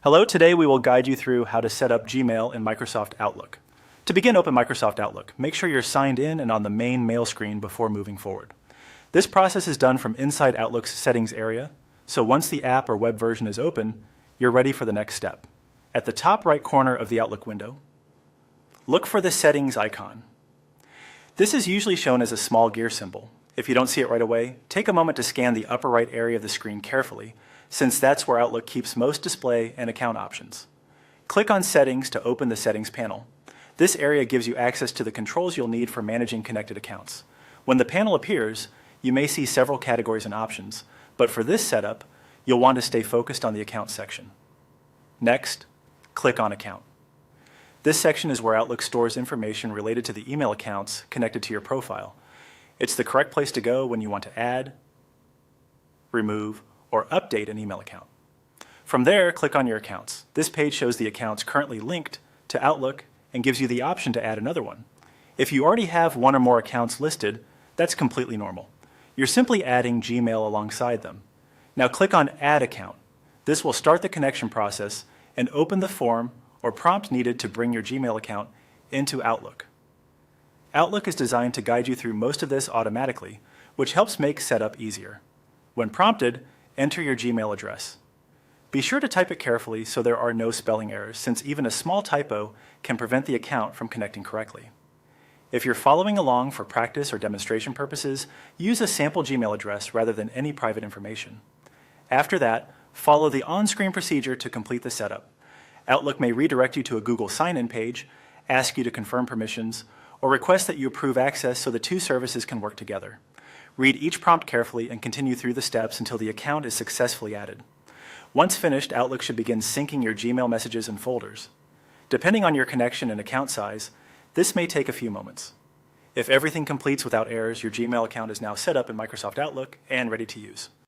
Hello, today we will guide you through how to set up Gmail in Microsoft Outlook. To begin, open Microsoft Outlook. Make sure you're signed in and on the main mail screen before moving forward. This process is done from inside Outlook's settings area, so once the app or web version is open, you're ready for the next step. At the top right corner of the Outlook window, look for the settings icon. This is usually shown as a small gear symbol. If you don't see it right away, take a moment to scan the upper right area of the screen carefully, since that's where Outlook keeps most display and account options. Click on Settings to open the Settings panel. This area gives you access to the controls you'll need for managing connected accounts. When the panel appears, you may see several categories and options, but for this setup, you'll want to stay focused on the Account section. Next, click on Account. This section is where Outlook stores information related to the email accounts connected to your profile. It's the correct place to go when you want to add, remove, or update an email account. From there, click on your accounts. This page shows the accounts currently linked to Outlook and gives you the option to add another one. If you already have one or more accounts listed, that's completely normal. You're simply adding Gmail alongside them. Now click on Add Account. This will start the connection process and open the form or prompt needed to bring your Gmail account into Outlook. Outlook is designed to guide you through most of this automatically, which helps make setup easier. When prompted, enter your Gmail address. Be sure to type it carefully so there are no spelling errors, since even a small typo can prevent the account from connecting correctly. If you're following along for practice or demonstration purposes, use a sample Gmail address rather than any private information. After that, follow the on-screen procedure to complete the setup. Outlook may redirect you to a Google sign-in page, ask you to confirm permissions, or request that you approve access so the two services can work together. Read each prompt carefully and continue through the steps until the account is successfully added. Once finished, Outlook should begin syncing your Gmail messages and folders. Depending on your connection and account size, this may take a few moments. If everything completes without errors, your Gmail account is now set up in Microsoft Outlook and ready to use.